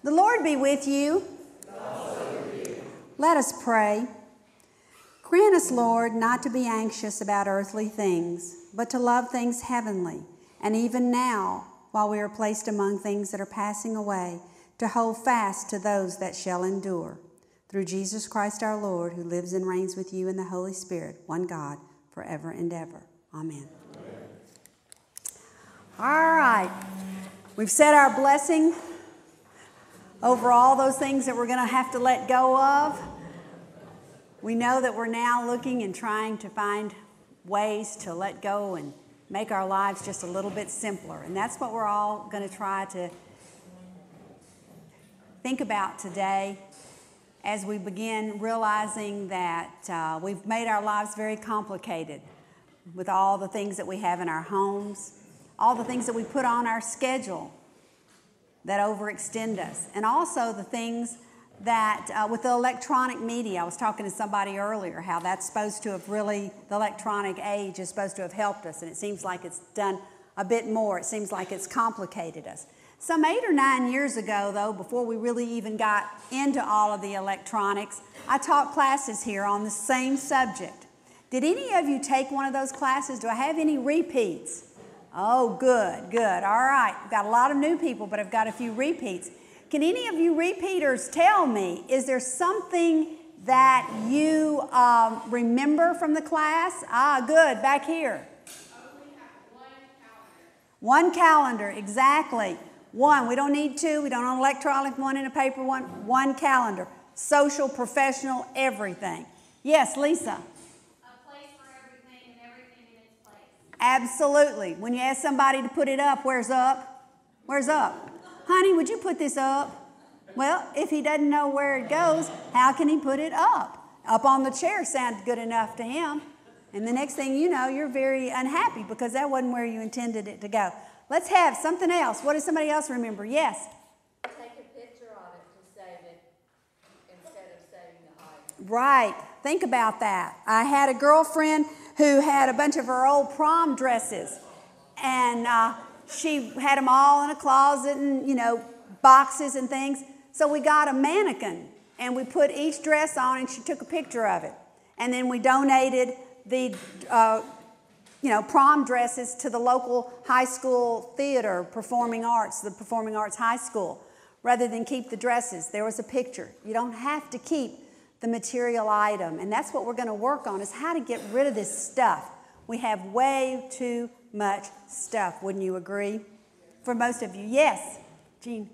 The Lord be with you. Let us pray. Grant us, Lord, not to be anxious about earthly things, but to love things heavenly, and even now, while we are placed among things that are passing away, to hold fast to those that shall endure. Through Jesus Christ our Lord, who lives and reigns with you in the Holy Spirit, one God, forever and ever. Amen. All right. We've said our blessing over all those things that we're going to have to let go of. We know that we're now looking and trying to find ways to let go and make our lives just a little bit simpler. And that's what we're all going to try to think about today as we begin realizing that we've made our lives very complicated with all the things that we have in our homes, all the things that we put on our schedule that overextend us, and also the things that with the electronic media, I was talking to somebody earlier, how that's supposed to have really, the electronic age is supposed to have helped us, and it seems like it's done a bit more. It seems like it's complicated us. Some 8 or 9 years ago, though, before we really even got into all of the electronics, I taught classes here on the same subject. Did any of you take one of those classes? Do I have any repeats? Oh, good, good. All right. I've got a lot of new people, but I've got a few repeats. Can any of you repeaters tell me, is there something that you remember from the class? Ah, good. Back here. We have One calendar, exactly. One. We don't need two. We don't want an electronic one and a paper one. One calendar. Social, professional, everything. Yes, Lisa. Absolutely. When you ask somebody to put it up, where's up? Where's up? Honey, would you put this up? Well, if he doesn't know where it goes, how can he put it up? Up on the chair sounded good enough to him. And the next thing you know, you're very unhappy because that wasn't where you intended it to go. Let's have something else. What does somebody else remember? Yes? Take a picture of it to save it instead of saving the item. Right. Think about that. I had a girlfriend who had a bunch of her old prom dresses, and she had them all in a closet and, boxes and things. So we got a mannequin, and we put each dress on, and she took a picture of it. And then we donated the, prom dresses to the local high school theater, performing arts, the Performing Arts High School, rather than keep the dresses. There was a picture. You don't have to keep the material item, and that's what we're going to work on, is how to get rid of this stuff. We have way too much stuff, wouldn't you agree? For most of you. Yes, Jean.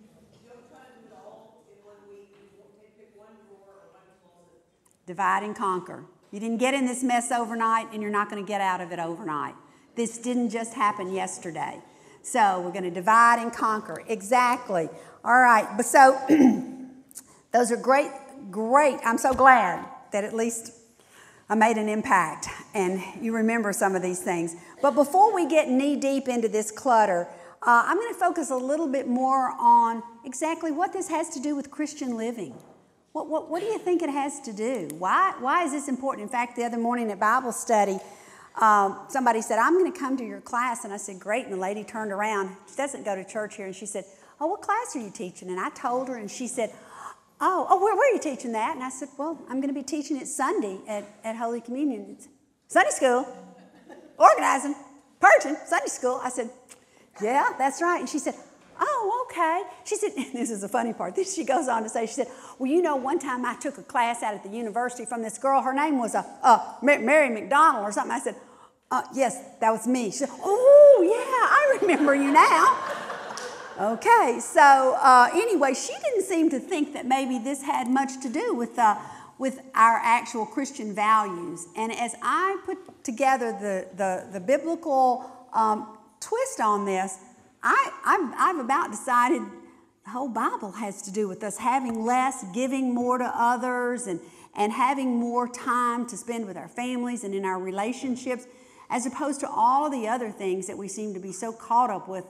Don't try to do it all in 1 week. You pick one drawer or one closet. Divide and conquer. You didn't get in this mess overnight, and you're not going to get out of it overnight. This didn't just happen yesterday. So we're going to divide and conquer. Exactly. All right. But so those are great. I'm so glad that at least I made an impact and you remember some of these things. But before we get knee deep into this clutter, I'm going to focus a little bit more on exactly what this has to do with Christian living. What do you think it has to do? Why is this important? In fact, the other morning at Bible study, somebody said, I'm going to come to your class. And I said, great. And the lady turned around. She doesn't go to church here. And she said, oh, what class are you teaching? And I told her, and she said, where are you teaching that? And I said, well, I'm going to be teaching it Sunday at Holy Communion. It's Sunday school, organizing, purging, Sunday school. I said, yeah, that's right. And she said, oh, okay. She said, this is the funny part. She goes on to say, she said, well, one time I took a class out at the university from this girl. Her name was Mary Macdonald or something. I said, yes, that was me. She said, oh, yeah, I remember you now. Okay, so anyway, she didn't seem to think that maybe this had much to do with our actual Christian values. And as I put together the biblical twist on this, I've about decided the whole Bible has to do with us having less, giving more to others, and having more time to spend with our families and in our relationships, as opposed to all of the other things that we seem to be so caught up with,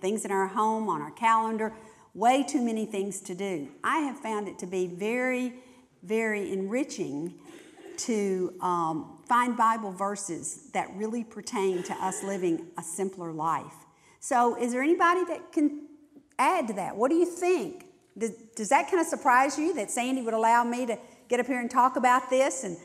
things in our home, on our calendar, way too many things to do. I have found it to be very, very enriching to find Bible verses that really pertain to us living a simpler life. So is there anybody that can add to that? What do you think? Does that kind of surprise you that Sandy would allow me to get up here and talk about this and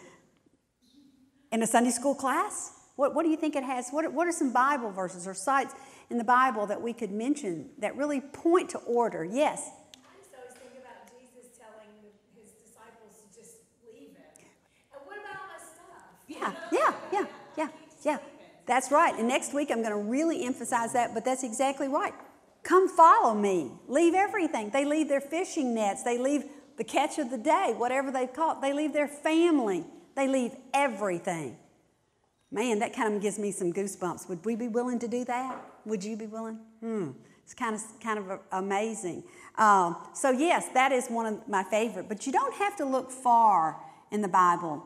in a Sunday school class? What do you think it has? What are some Bible verses or sites in the Bible that we could mention that really point to order? Yes? I just always think about Jesus telling his disciples to just leave it. And what about all my stuff? Yeah. That's right. And next week I'm going to really emphasize that, but that's exactly right. Come follow me. Leave everything. They leave their fishing nets. They leave the catch of the day, whatever they've caught. They leave their family. They leave everything. Man, that kind of gives me some goosebumps. Would we be willing to do that? Would you be willing? It's kind of amazing. So yes, that is one of my favorite. But you don't have to look far in the Bible.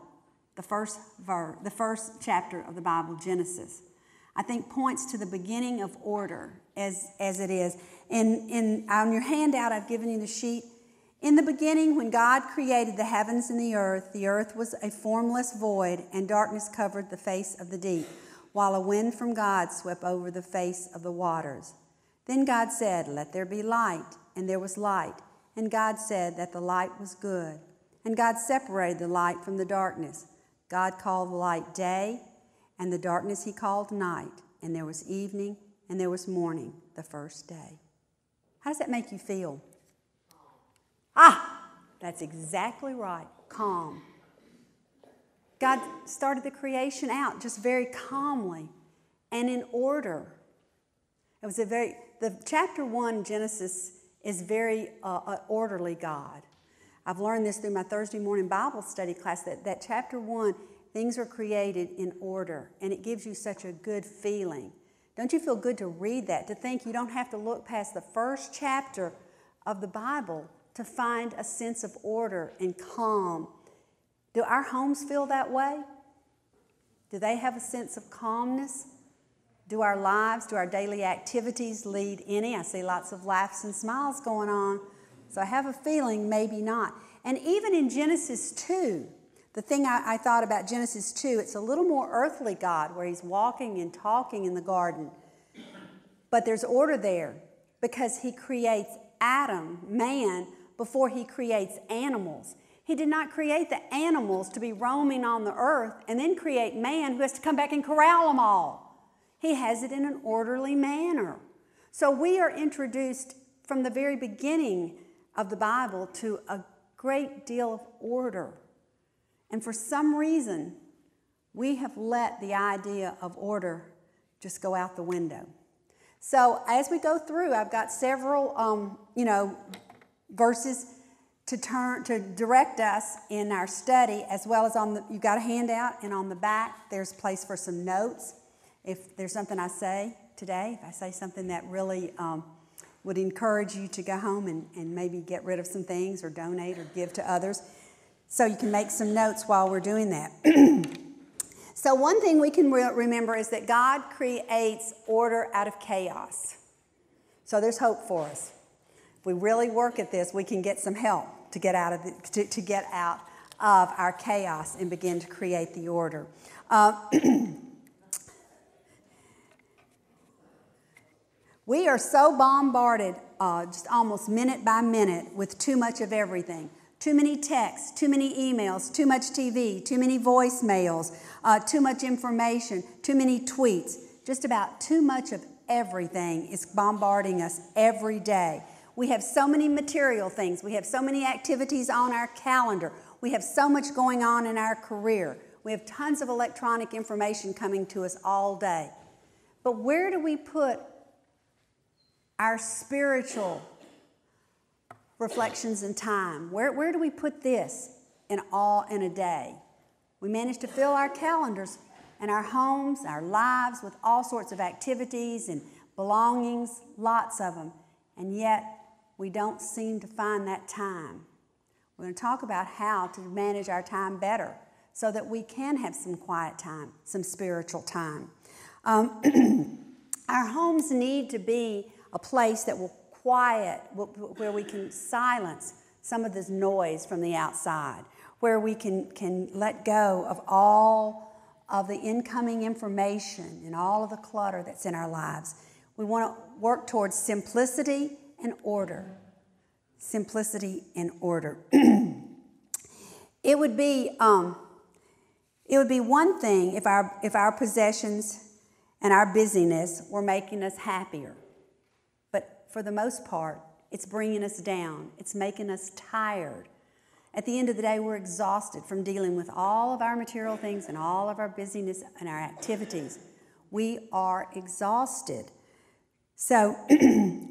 The first chapter of the Bible, Genesis, I think points to the beginning of order as it is. On your handout, I've given you the sheet. In the beginning, when God created the heavens and the earth was a formless void, and darkness covered the face of the deep, while a wind from God swept over the face of the waters. Then God said, "Let there be light," and there was light. And God said that the light was good. And God separated the light from the darkness. God called the light day, and the darkness he called night. And there was evening, and there was morning, the first day. How does that make you feel? That's exactly right. Calm. God started the creation out just very calmly and in order. It was the chapter 1 Genesis is very orderly God. I've learned this through my Thursday morning Bible study class that chapter 1, things are created in order, and it gives you such a good feeling. Don't you feel good to read that, to think you don't have to look past the first chapter of the Bible to find a sense of order and calm? Do our homes feel that way? Do they have a sense of calmness? Do our lives, do our daily activities lead any? I see lots of laughs and smiles going on. So I have a feeling maybe not. And even in Genesis 2, the thing I thought about Genesis 2, it's a little more earthly God where he's walking and talking in the garden. But there's order there because he creates Adam, man, before he creates animals. He did not create the animals to be roaming on the earth and then create man who has to come back and corral them all. He has it in an orderly manner. So we are introduced from the very beginning of the Bible to a great deal of order. And for some reason, we have let the idea of order just go out the window. So as we go through, I've got several, verses to direct us in our study, as well as you've got a handout, and on the back there's place for some notes. If there's something I say today, if I say something that really would encourage you to go home and maybe get rid of some things or donate or give to others, so you can make some notes while we're doing that. So one thing we can remember is that God creates order out of chaos. So there's hope for us. If we really work at this, we can get some help to get out of our chaos and begin to create the order. We are so bombarded, just almost minute by minute, with too much of everything. Too many texts, too many emails, too much TV, too many voicemails, too much information, too many tweets. Just about too much of everything is bombarding us every day. We have so many material things. We have so many activities on our calendar. We have so much going on in our career. We have tons of electronic information coming to us all day. But where do we put our spiritual reflections and time? Where do we put this in a day? We manage to fill our calendars and our homes, our lives with all sorts of activities and belongings, lots of them, and yet we don't seem to find that time. We're going to talk about how to manage our time better so that we can have some quiet time, some spiritual time. Our homes need to be a place that will quiet, where we can silence some of this noise from the outside, where we can let go of all of the incoming information and all of the clutter that's in our lives. We want to work towards simplicity and order. simplicity and order. It would be one thing if our possessions and our busyness were making us happier. But for the most part, it's bringing us down. It's making us tired. At the end of the day, we're exhausted from dealing with all of our material things and all of our busyness and our activities. We are exhausted. So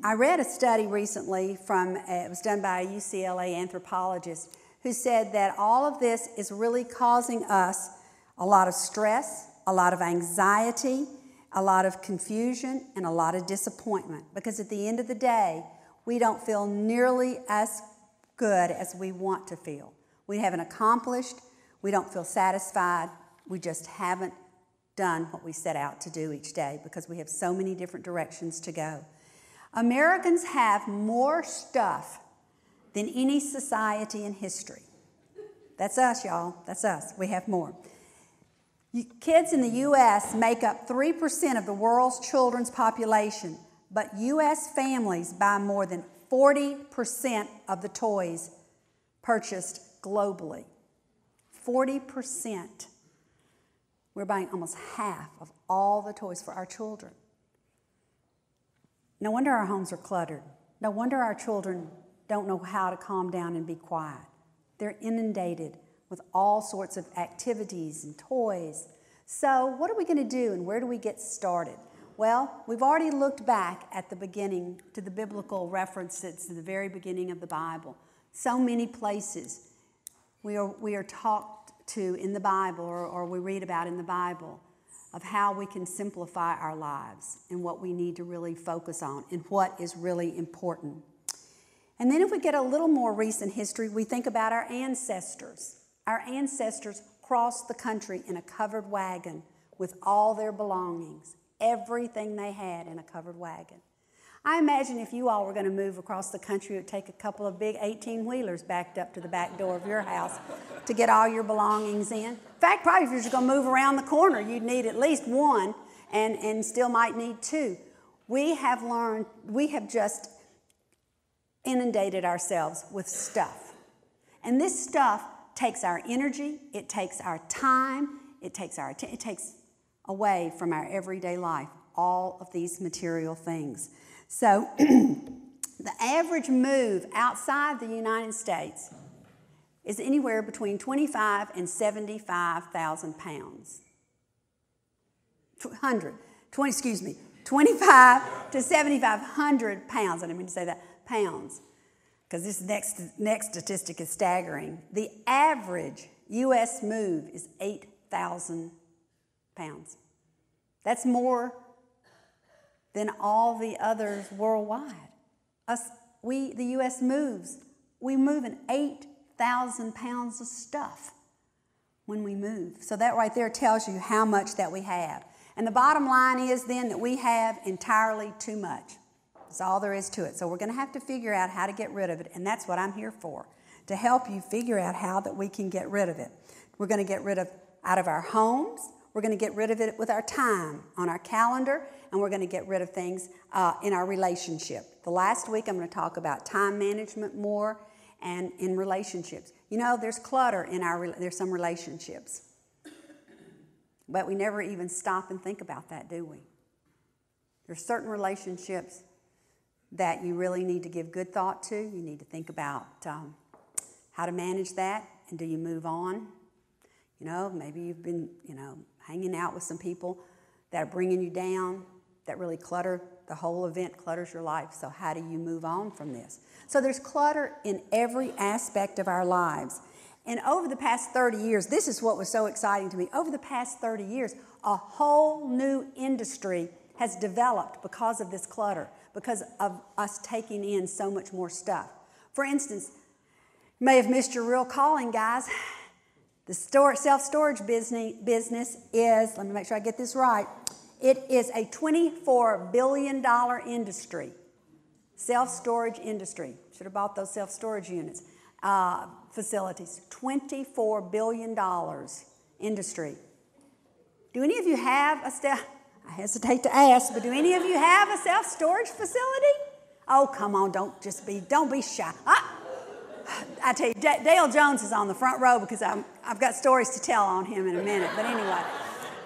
I read a study recently it was done by a UCLA anthropologist who said that all of this is really causing us a lot of stress, a lot of anxiety, a lot of confusion, and a lot of disappointment. Because at the end of the day, we don't feel nearly as good as we want to feel. We haven't accomplished, we don't feel satisfied, we just haven't done what we set out to do each day because we have so many different directions to go. Americans have more stuff than any society in history. That's us, y'all. That's us. We have more. Kids in the U.S. make up 3% of the world's children's population, but U.S. families buy more than 40% of the toys purchased globally. 40%. We're buying almost half of all the toys for our children. No wonder our homes are cluttered. No wonder our children don't know how to calm down and be quiet. They're inundated with all sorts of activities and toys. So what are we going to do and where do we get started? Well, we've already looked back at the beginning to the biblical references to the very beginning of the Bible. So many places we are talked to in the Bible or we read about in the Bible of how we can simplify our lives and what we need to really focus on and what is really important. And then if we get a little more recent history, we think about our ancestors. Our ancestors crossed the country in a covered wagon with all their belongings, everything they had in a covered wagon. I imagine if you all were going to move across the country, it would take a couple of big 18-wheelers backed up to the back door of your house to get all your belongings in. In fact, probably if you're just going to move around the corner, you'd need at least one and still might need two. We have just inundated ourselves with stuff. And this stuff takes our energy, it takes our time, it takes away from our everyday life, all of these material things. So the average move outside the United States is anywhere between 25 and 75,000 pounds. 25 to 7,500 pounds. I didn't mean to say that, pounds, because this next statistic is staggering. The average U.S. move is 8,000 pounds. That's more than all the others worldwide. The U.S. moves. We move in 8,000 pounds of stuff when we move. So that right there tells you how much that we have. And the bottom line is then that we have entirely too much. That's all there is to it. So we're going to have to figure out how to get rid of it, and that's what I'm here for, to help you figure out how that we can get rid of it. We're going to get rid of out of our homes. We're going to get rid of it with our time on our calendar, and we're going to get rid of things in our relationship. The last week I'm going to talk about time management more and in relationships. You know, there's clutter in there's some relationships. But we never even stop and think about that, do we? There's certain relationships that you really need to give good thought to. You need to think about how to manage that, and do you move on? You know, maybe you've been, hanging out with some people that are bringing you down, that really clutter, the whole event clutters your life. So how do you move on from this? So there's clutter in every aspect of our lives. And over the past 30 years, this is what was so exciting to me. Over the past 30 years, a whole new industry has developed because of this clutter, because of us taking in so much more stuff. For instance, you may have missed your real calling, guys. The self-storage business is, let me make sure I get this right, it is a $24 billion industry. Self-storage industry. Should have bought those self-storage units, facilities. $24 billion industry. Do any of you have I hesitate to ask, but do any of you have a self-storage facility? Oh, come on, don't be shy. I tell you, Dale Jones is on the front row because I've got stories to tell on him in a minute. But anyway,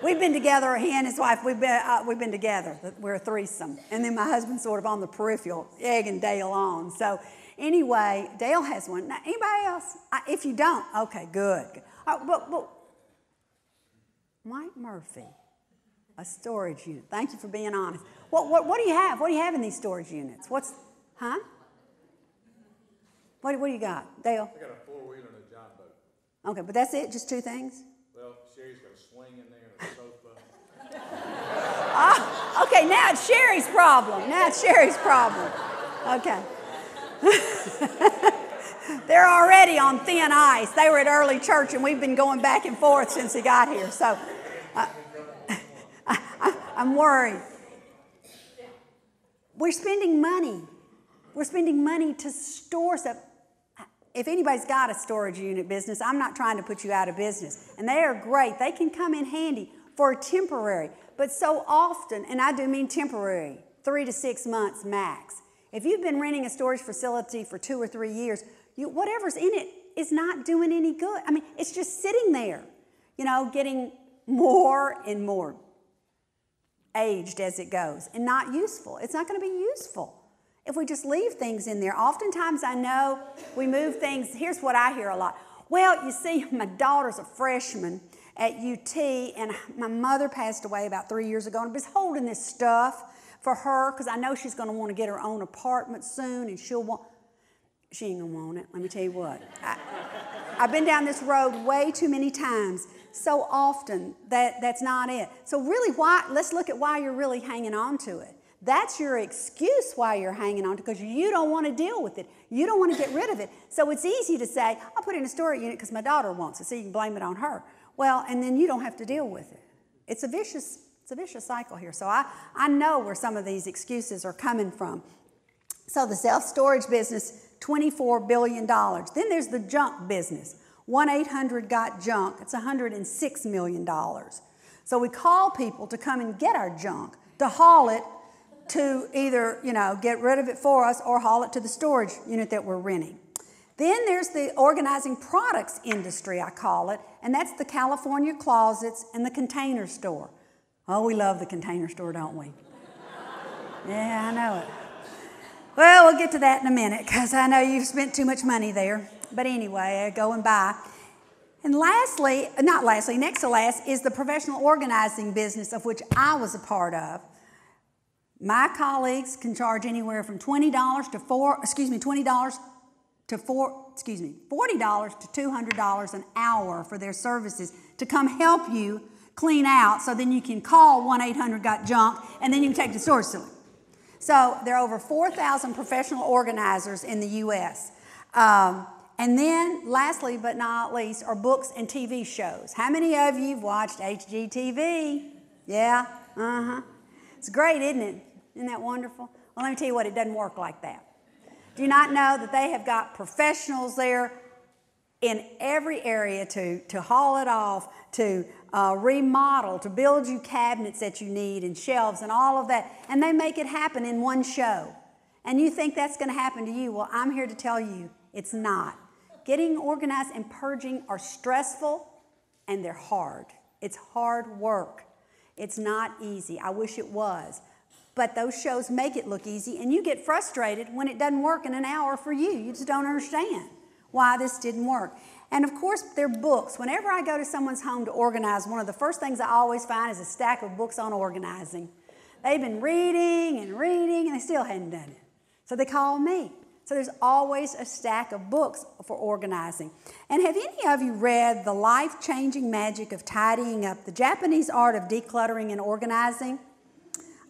we've been together, he and his wife, we've been together. We're a threesome. And then my husband's sort of on the peripheral, egging Dale on. So anyway, Dale has one. Now, anybody else? If you don't, okay, good. But Mike Murphy, a storage unit. Thank you for being honest. What do you have? What do you have in these storage units? What do you got, Dale? I got a four-wheeler and a John boat. Okay, but that's it? Just two things? Well, Sherry's got a swing in there and a sofa. Okay, now it's Sherry's problem. Okay. They're already on thin ice. They were at early church, and we've been going back and forth since he got here. So I'm worried. We're spending money. We're spending money to store stuff. If anybody's got a storage unit business, I'm not trying to put you out of business. And they are great. They can come in handy for temporary. But so often, and I do mean temporary, 3 to 6 months max. If you've been renting a storage facility for 2 or 3 years, whatever's in it is not doing any good. I mean, it's just sitting there, getting more and more aged as it goes and not useful. It's not going to be useful if we just leave things in there. Oftentimes I know we move things. Here's what I hear a lot. Well, you see, my daughter's a freshman at UT, and my mother passed away about 3 years ago, and I've been holding this stuff for her because I know she's going to want to get her own apartment soon, and she ain't going to want it. Let me tell you what. I've been down this road way too many times, so often that's not it. So really, let's look at why you're really hanging on to it. That's your excuse why you're hanging on to it, because you don't want to deal with it. You don't want to get rid of it. So it's easy to say, I'll put it in a storage unit because my daughter wants it, so you can blame it on her. Well, and then you don't have to deal with it. It's a vicious cycle here. So I know where some of these excuses are coming from. So the self-storage business, $24 billion. Then there's the junk business. 1-800-GOT-JUNK. It's $106 million. So we call people to come and get our junk, to haul it, to either, get rid of it for us or haul it to the storage unit that we're renting. Then there's the organizing products industry, I call it, and that's the California Closets and the Container Store. Oh, we love the Container Store, don't we? Yeah, I know it. Well, we'll get to that in a minute because I know you've spent too much money there. But anyway, going by. And next to last is the professional organizing business, of which I was a part of. My colleagues can charge anywhere from $40 to $200 an hour for their services to come help you clean out, so then you can call 1-800-GOT-JUNK and then you can take it to storage facility. So there are over 4,000 professional organizers in the U.S. And then, lastly but not least, are books and TV shows. How many of you have watched HGTV? Yeah? It's great, isn't it? Isn't that wonderful? Well, let me tell you what, it doesn't work like that. Do you not know that they have got professionals there in every area to haul it off, to remodel, to build you cabinets that you need and shelves and all of that, and they make it happen in one show. And you think that's going to happen to you. Well, I'm here to tell you it's not. Getting organized and purging are stressful and they're hard. It's hard work. It's not easy. I wish it was. But those shows make it look easy, and you get frustrated when it doesn't work in an hour for you. You just don't understand why this didn't work. And of course, they're books. Whenever I go to someone's home to organize, one of the first things I always find is a stack of books on organizing. They've been reading, and they still hadn't done it. So they call me. So there's always a stack of books for organizing. And have any of you read The Life-Changing Magic of Tidying Up, the Japanese Art of Decluttering and Organizing?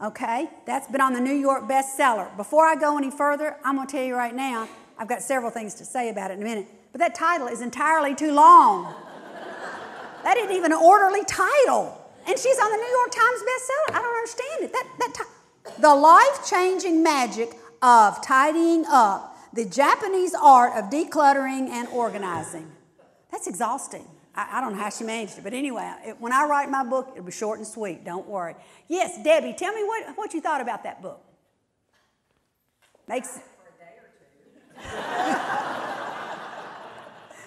Okay, that's been on the New York bestseller. Before I go any further, I'm going to tell you right now, I've got several things to say about it in a minute, but that title is entirely too long. That isn't even an orderly title. And she's on the New York Times bestseller. I don't understand it. The Life-Changing Magic of Tidying Up, the Japanese Art of Decluttering and Organizing. That's exhausting. I don't know how she managed it, but anyway, when I write my book, it'll be short and sweet. Don't worry. Yes, Debbie, tell me what you thought about that book. Makes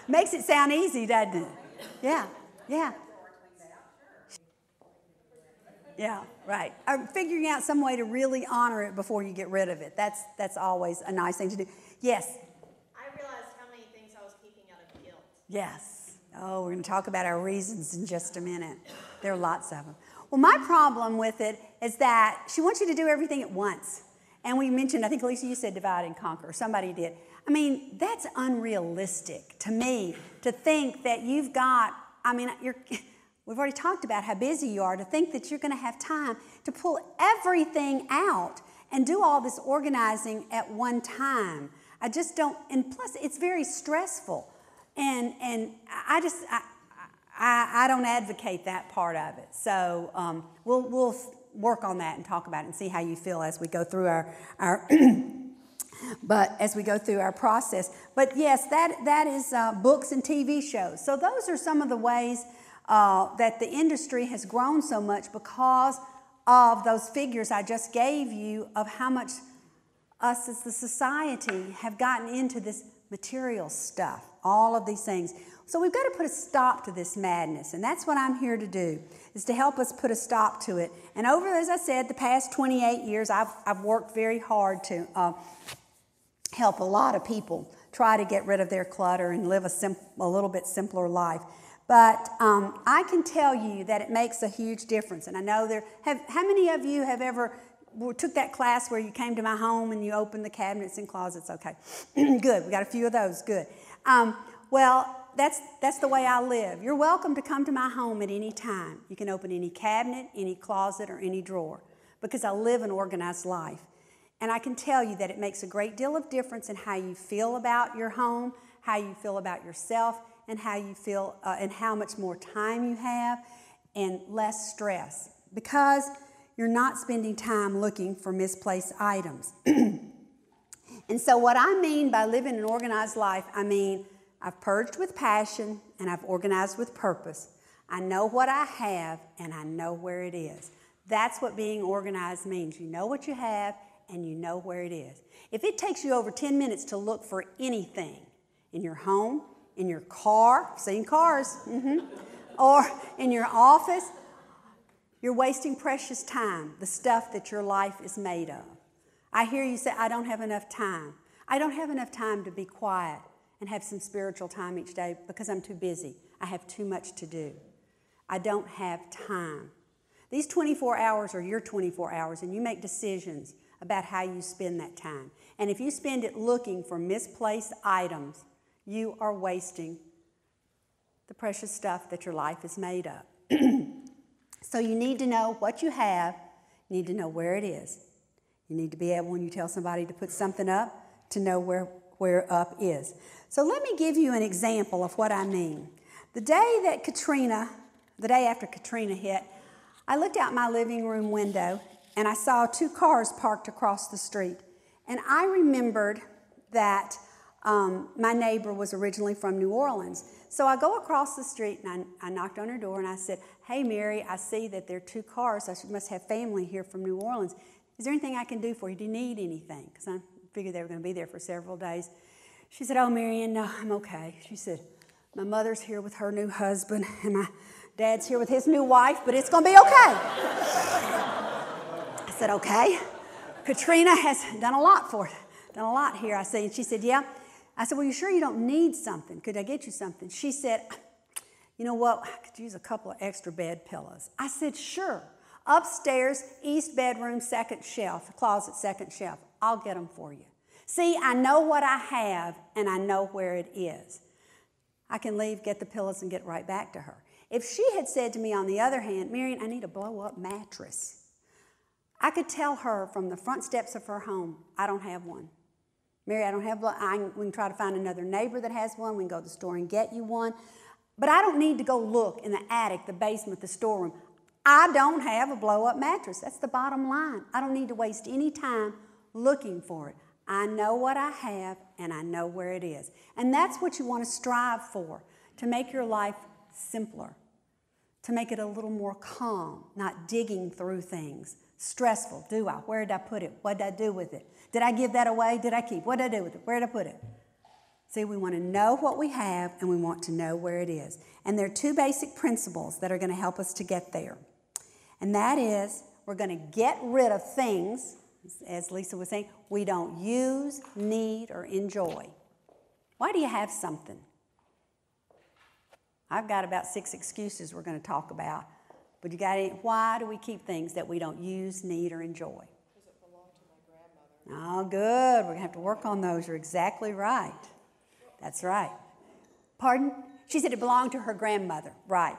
makes it sound easy, doesn't it? Yeah, yeah. Yeah, right. Figuring out some way to really honor it before you get rid of it. That's always a nice thing to do. Yes. I realized how many things I was keeping out of guilt. Yes. Oh, we're going to talk about our reasons in just a minute. There are lots of them. Well, my problem with it is that she wants you to do everything at once. And we mentioned, I think, Lisa, you said divide and conquer. Somebody did. I mean, that's unrealistic to me to think that you've got, we've already talked about how busy you are, to think that you're going to have time to pull everything out and do all this organizing at one time. I just don't, and plus it's very stressful. And I don't advocate that part of it. So we'll work on that and talk about it and see how you feel as we go through our as we go through our process. But yes, that is books and TV shows. So those are some of the ways that the industry has grown so much because of those figures I just gave you of how much us as the society have gotten into this material stuff, all of these things. So we've got to put a stop to this madness, and that's what I'm here to do, is to help us put a stop to it. And over, as I said, the past 28 years, I've worked very hard to help a lot of people try to get rid of their clutter and live a little bit simpler life. But I can tell you that it makes a huge difference. And I know how many of you have ever took that class where you came to my home and you opened the cabinets and closets? Okay, good. We got a few of those. Good. Well, that's the way I live. You're welcome to come to my home at any time. You can open any cabinet, any closet, or any drawer, because I live an organized life. And I can tell you that it makes a great deal of difference in how you feel about your home, how you feel about yourself, and how you feel and how much more time you have and less stress, because you're not spending time looking for misplaced items. And so what I mean by living an organized life, I mean I've purged with passion and I've organized with purpose. I know what I have and I know where it is. That's what being organized means. You know what you have and you know where it is. If it takes you over 10 minutes to look for anything in your home, in your car, seen cars, or in your office, you're wasting precious time, the stuff that your life is made of. I hear you say, I don't have enough time. I don't have enough time to be quiet and have some spiritual time each day because I'm too busy. I have too much to do. I don't have time. These 24 hours are your 24 hours, and you make decisions about how you spend that time. And if you spend it looking for misplaced items, you are wasting the precious stuff that your life is made of. So you need to know what you have. You need to know where it is. You need to be able, when you tell somebody to put something up, to know where up is. So let me give you an example of what I mean. The day after Katrina hit, I looked out my living room window and I saw 2 cars parked across the street. And I remembered that my neighbor was originally from New Orleans. So I go across the street and I knocked on her door and I said, hey, Mary, I see that there are 2 cars. I must have family here from New Orleans. Is there anything I can do for you? Do you need anything? Because I figured they were going to be there for several days. She said, oh, Maryanne, no, I'm okay. She said, my mother's here with her new husband and my dad's here with his new wife, but it's going to be okay. I said, okay. Katrina has done a lot here, I say. And she said, yeah. I said, well, you sure you don't need something? Could I get you something? She said, you know what? I could use a couple of extra bed pillows. I said, sure. Upstairs, east bedroom, second shelf, closet, second shelf. I'll get them for you. See, I know what I have, and I know where it is. I can leave, get the pillows, and get right back to her. If she had said to me, on the other hand, Maryanne, I need a blow-up mattress, I could tell her from the front steps of her home, I don't have one. Mary, I don't have one. We can try to find another neighbor that has one. We can go to the store and get you one. But I don't need to go look in the attic, the basement, the storeroom. I don't have a blow-up mattress. That's the bottom line. I don't need to waste any time looking for it. I know what I have, and I know where it is. And that's what you want to strive for, to make your life simpler, to make it a little more calm, not digging through things Stressful. Do I? Where did I put it? What did I do with it? Did I give that away? Did I keep? What did I do with it? Where did I put it? See, we want to know what we have and we want to know where it is. And there are two basic principles that are going to help us to get there. And that is, we're going to get rid of things, as Lisa was saying, we don't use, need, or enjoy. Why do you have something? I've got about 6 excuses we're going to talk about. But you got any? Why do we keep things that we don't use, need, or enjoy? Because it belonged to my grandmother. Oh, good. We're going to have to work on those. You're exactly right. That's right. Pardon? She said it belonged to her grandmother. Right.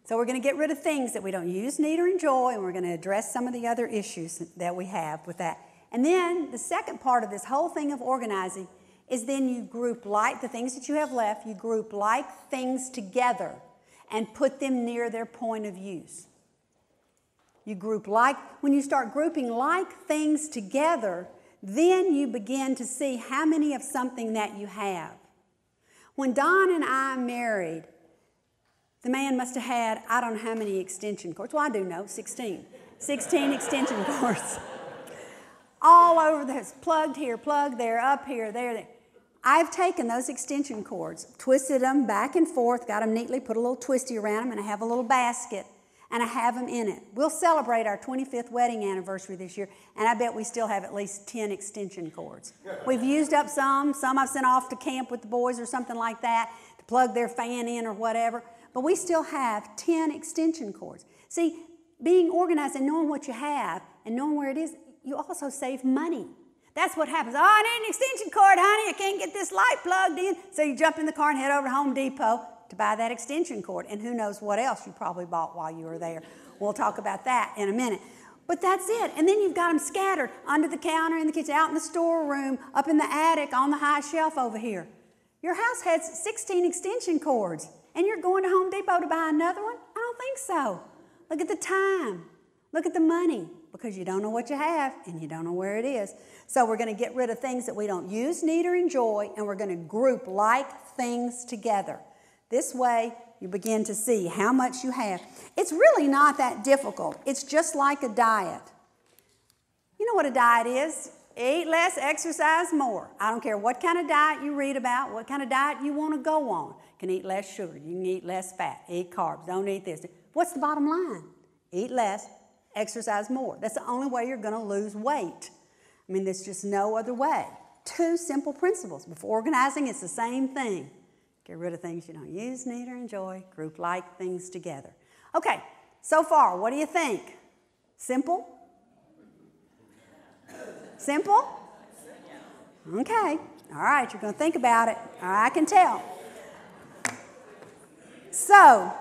So we're going to get rid of things that we don't use, need, or enjoy, and we're going to address some of the other issues that we have with that. And then the second part of this whole thing of organizing is then you group like the things that you have left, you group like things together and put them near their point of use. You group like, when you start grouping like things together, then you begin to see how many of something that you have. When Don and I married, the man must have had, I don't know how many extension cords. Well, I do know, 16. 16 extension cords. All over the house, plugged here, plugged there, up here, there. I've taken those extension cords, twisted them back and forth, got them neatly, put a little twisty around them, and I have a little basket, and I have them in it. We'll celebrate our 25th wedding anniversary this year, and I bet we still have at least 10 extension cords. We've used up some I've sent off to camp with the boys or something like that to plug their fan in or whatever, but we still have 10 extension cords. See, being organized and knowing what you have and knowing where it is, you also save money. That's what happens. Oh, I need an extension cord, honey. I can't get this light plugged in. So you jump in the car and head over to Home Depot to buy that extension cord. And who knows what else you probably bought while you were there. We'll talk about that in a minute. But that's it. And then you've got them scattered under the counter in the kitchen, out in the storeroom, up in the attic, on the high shelf over here. Your house has 16 extension cords. And you're going to Home Depot to buy another one? I don't think so. Look at the time. Look at the money. Because you don't know what you have and you don't know where it is. So we're going to get rid of things that we don't use, need, or enjoy, and we're going to group like things together. This way, you begin to see how much you have. It's really not that difficult. It's just like a diet. You know what a diet is? Eat less, exercise more. I don't care what kind of diet you read about, what kind of diet you want to go on. You can eat less sugar. You can eat less fat. Eat carbs. Don't eat this. What's the bottom line? Eat less, exercise more. That's the only way you're going to lose weight. I mean, there's just no other way. 2 simple principles. Before organizing, it's the same thing. Get rid of things you don't use, need, or enjoy. Group like things together. Okay, so far, what do you think? Simple? Simple? Okay. All right, you're going to think about it. All right, I can tell. So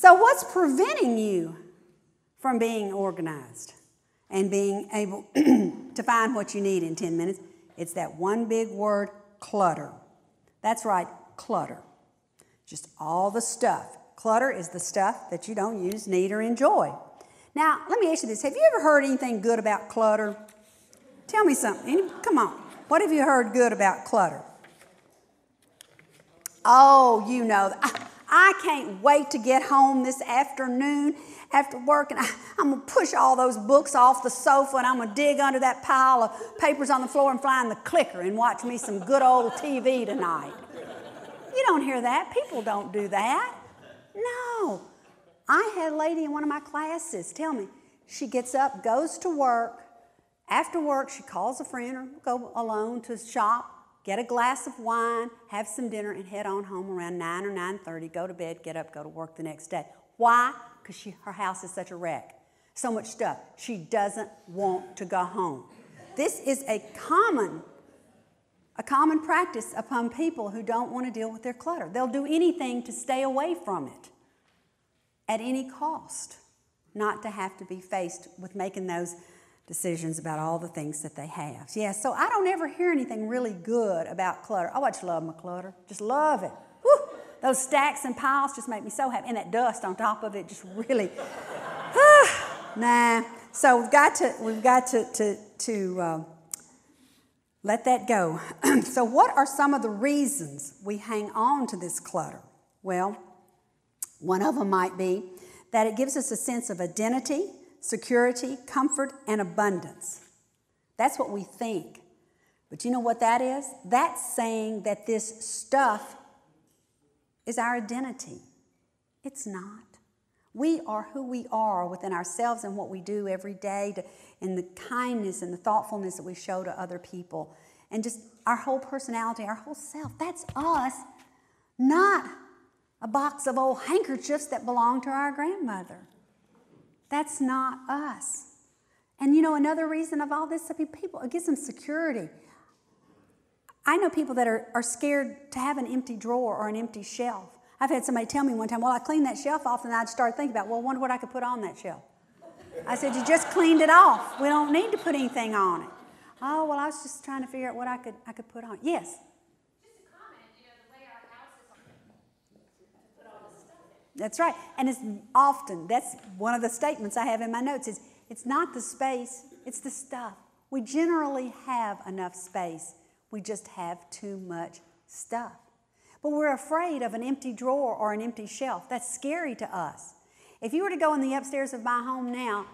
what's preventing you from being organized and being able to find what you need in 10 minutes? It's that one big word, clutter. That's right, clutter. Just all the stuff. Clutter is the stuff that you don't use, need, or enjoy. Now, let me ask you this. Have you ever heard anything good about clutter? Tell me something. Come on. What have you heard good about clutter? Oh, you know. I can't wait to get home this afternoon after work, and I'm going to push all those books off the sofa, and I'm going to dig under that pile of papers on the floor and fly in the clicker and watch me some good old TV tonight. You don't hear that. People don't do that. No. I had a lady in one of my classes tell me she gets up, goes to work. After work, she calls a friend or go alone to shop, get a glass of wine, have some dinner, and head on home around 9 or 9:30, go to bed, get up, go to work the next day. Why? Because her house is such a wreck. So much stuff. She doesn't want to go home. This is a common practice upon people who don't want to deal with their clutter. They'll do anything to stay away from it at any cost, not to have to be faced with making those decisions about all the things that they have. Yeah, so I don't ever hear anything really good about clutter. I just love my clutter. Just love it. Whew. Those stacks and piles just make me so happy. And that dust on top of it just really, nah. So we've got to let that go. So what are some of the reasons we hang on to this clutter? Well, one of them might be that it gives us a sense of identity, security, comfort, and abundance. That's what we think. But you know what that is? That's saying that this stuff is our identity. It's not. We are who we are within ourselves and what we do every day, and the kindness and the thoughtfulness that we show to other people. And just our whole personality, our whole self. That's us, not a box of old handkerchiefs that belonged to our grandmother. That's not us. And you know, another reason of all this, people, it gives them security. I know people that are scared to have an empty drawer or an empty shelf. I've had somebody tell me one time, well, I cleaned that shelf off, and I'd start thinking about, well, I wonder what I could put on that shelf. I said, you just cleaned it off. We don't need to put anything on it. Oh, well, I was just trying to figure out what I could put on. Yes? Just a comment, the way our house is, put all this stuff in. That's right. And it's often, that's one of the statements I have in my notes, is it's not the space, it's the stuff. We generally have enough space. We just have too much stuff. But we're afraid of an empty drawer or an empty shelf. That's scary to us. If you were to go in the upstairs of my home now,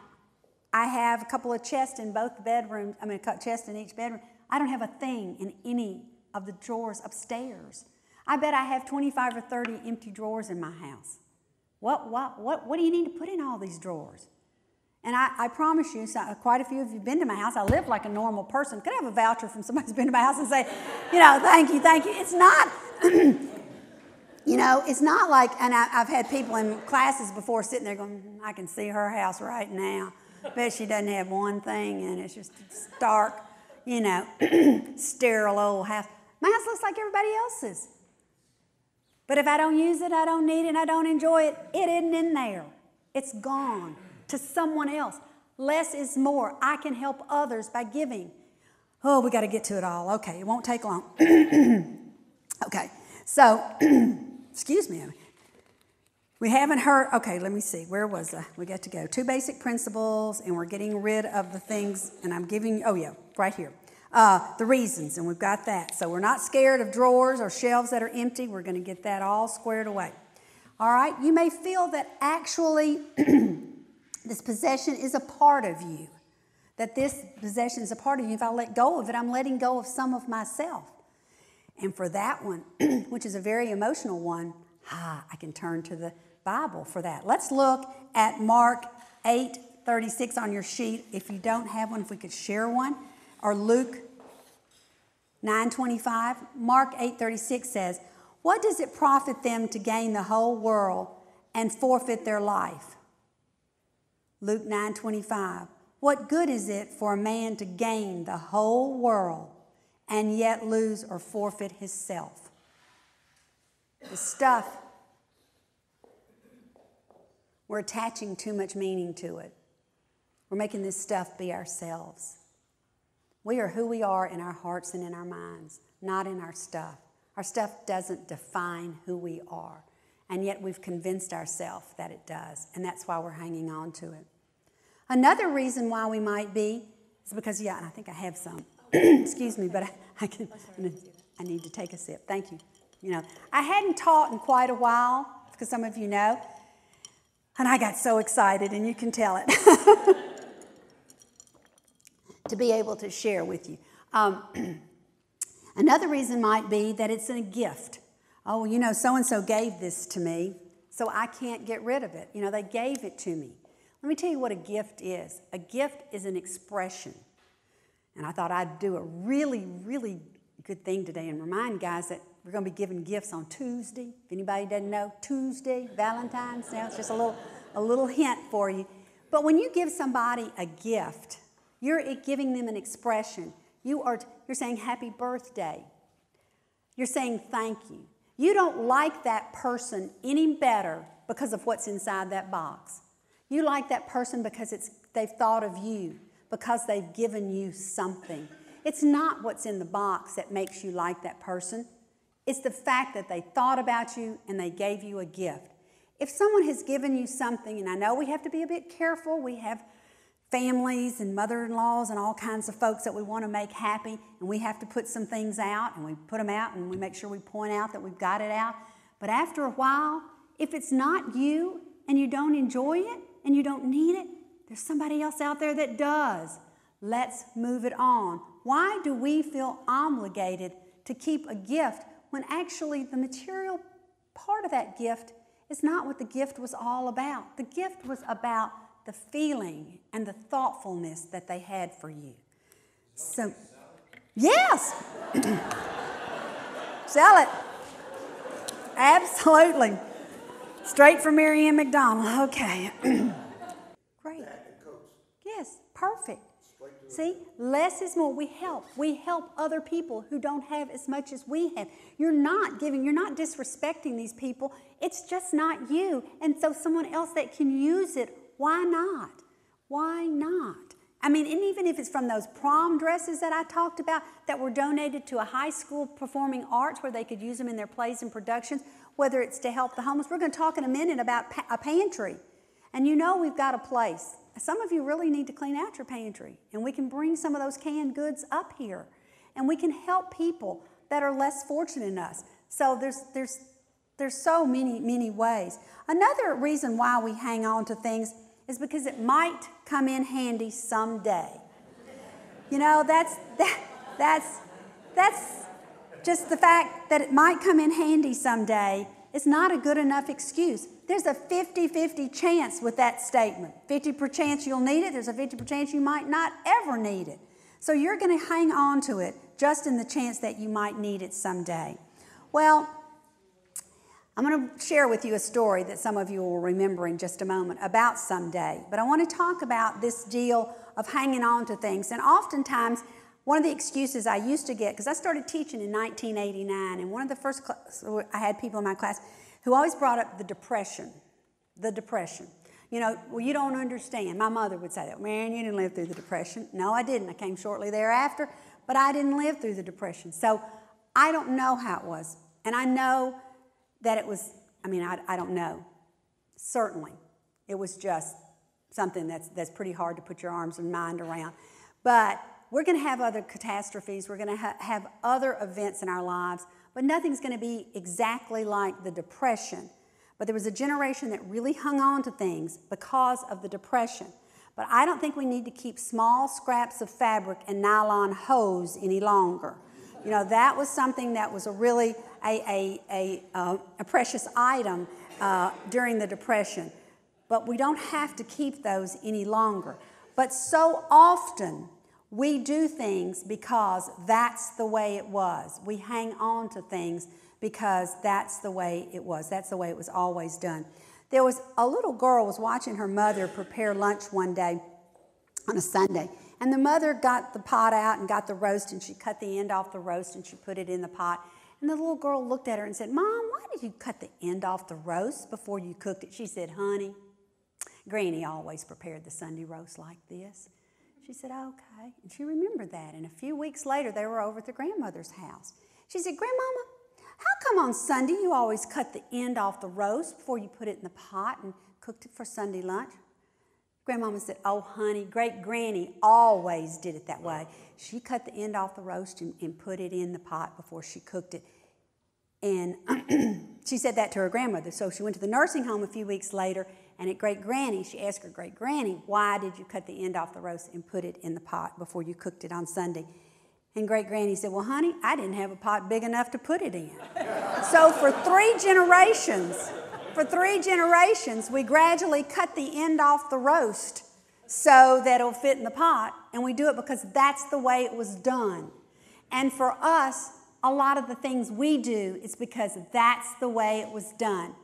I have a couple of chests in both bedrooms, a chest in each bedroom. I don't have a thing in any of the drawers upstairs. I bet I have 25 or 30 empty drawers in my house. What do you need to put in all these drawers? And I promise you, quite a few of you have been to my house. I live like a normal person. Could I have a voucher from somebody who's been to my house and say, thank you. It's not, it's not like, and I've had people in classes before sitting there going, I can see her house right now. Bet she doesn't have one thing in it. It's just stark, sterile old house. My house looks like everybody else's. But if I don't use it, I don't need it, and I don't enjoy it, it isn't in there. It's gone to someone else. Less is more. I can help others by giving. Oh, we got to get to it all. Okay, it won't take long. Okay, so, excuse me. We haven't heard, okay, let me see. Where was I? We got to go. 2 basic principles, and we're getting rid of the things, and I'm giving, right here. The reasons, and we've got that. So we're not scared of drawers or shelves that are empty. We're going to get that all squared away. All right, you may feel that actually this possession is a part of you, that this possession is a part of you. If I let go of it, I'm letting go of some of myself. And for that one, which is a very emotional one, I can turn to the Bible for that. Let's look at Mark 8:36 on your sheet. If you don't have one, if we could share one. Or Luke 9:25. Mark 8:36 says, what does it profit them to gain the whole world and forfeit their life? Luke 9:25. What good is it for a man to gain the whole world and yet lose or forfeit his self? The stuff, we're attaching too much meaning to it. We're making this stuff be ourselves. We are who we are in our hearts and in our minds, not in our stuff. Our stuff doesn't define who we are, and yet we've convinced ourselves that it does, and that's why we're hanging on to it. Another reason why we might be is because, and I think I have some. Excuse me, but I need to take a sip. Thank you. I hadn't taught in quite a while, because some of you know, and I got so excited, and you can tell it, to be able to share with you. Another reason might be that it's a gift. Oh, so-and-so gave this to me, so I can't get rid of it. They gave it to me. Let me tell you what a gift is. A gift is an expression. And I thought I'd do a really, really good thing today and remind guys that we're going to be giving gifts on Tuesday. If anybody doesn't know, Tuesday, Valentine's Day, it's just a little hint for you. But when you give somebody a gift, you're giving them an expression. You're saying happy birthday. You're saying thank you. You don't like that person any better because of what's inside that box. You like that person because they've thought of you, because they've given you something. It's not what's in the box that makes you like that person. It's the fact that they thought about you and they gave you a gift. If someone has given you something, and I know we have to be a bit careful, we have families and mother-in-laws and all kinds of folks that we want to make happy, and we have to put some things out, and we put them out, and we make sure we point out that we've got it out. But after a while, if it's not you and you don't enjoy it and you don't need it, There's somebody else out there that does. Let's move it on. Why do we feel obligated to keep a gift when actually the material part of that gift is not what the gift was all about? The gift was about the feeling and the thoughtfulness that they had for you. So, yes. Sell it. Absolutely. Straight from Maryanne Macdonald. Okay. Great. Yes, perfect. See, less is more. We help. We help other people who don't have as much as we have. You're not giving, you're not disrespecting these people. It's just not you. And so someone else that can use it, why not? Why not? I mean, and even if it's from those prom dresses that I talked about that were donated to a high school performing arts where they could use them in their plays and productions, whether it's to help the homeless. We're going to talk in a minute about a pantry. And you know we've got a place. Some of you really need to clean out your pantry. And we can bring some of those canned goods up here. And we can help people that are less fortunate than us. So there's so many ways. Another reason why we hang on to things is because it might come in handy someday. You know, that's just the fact that it might come in handy someday is not a good enough excuse. There's a 50-50 chance with that statement. 50% chance you'll need it. There's a 50% chance you might not ever need it. So you're going to hang on to it just in the chance that you might need it someday. Well, I'm going to share with you a story that some of you will remember in just a moment about someday. But I want to talk about this deal of hanging on to things. And oftentimes, one of the excuses I used to get, because I started teaching in 1989, and one of the first I had people in my class who always brought up the depression. The depression. You know, well, you don't understand. My mother would say that. Man, you didn't live through the Depression. No, I didn't. I came shortly thereafter, but I didn't live through the Depression. So I don't know how it was. And I know that it was, I don't know. Certainly, it was just something that's pretty hard to put your arms and mind around. But we're going to have other catastrophes. We're going to have other events in our lives, but nothing's going to be exactly like the Depression. But there was a generation that really hung on to things because of the Depression. But I don't think we need to keep small scraps of fabric and nylon hose any longer. You know, that was something that was a precious item during the Depression. But we don't have to keep those any longer. But so often we do things because that's the way it was. We hang on to things because that's the way it was. That's the way it was always done. There was a little girl was watching her mother prepare lunch one day on a Sunday. And the mother got the pot out and got the roast, and she cut the end off the roast and she put it in the pot. And the little girl looked at her and said, "Mom, why did you cut the end off the roast before you cooked it?" She said, "Honey, Granny always prepared the Sunday roast like this." She said, "Okay." And she remembered that. And a few weeks later, they were over at their grandmother's house. She said, "Grandmama, how come on Sunday you always cut the end off the roast before you put it in the pot and cooked it for Sunday lunch?" Grandmama said, "Oh, honey, Great Granny always did it that way. She cut the end off the roast and put it in the pot before she cooked it." And she said that to her grandmother. So she went to the nursing home a few weeks later, and at Great Granny, she asked her Great Granny, "Why did you cut the end off the roast and put it in the pot before you cooked it on Sunday?" And Great Granny said, "Well, honey, I didn't have a pot big enough to put it in." So for three generations, we gradually cut the end off the roast so that it'll fit in the pot. And we do it because that's the way it was done. And for us, a lot of the things we do is because that's the way it was done.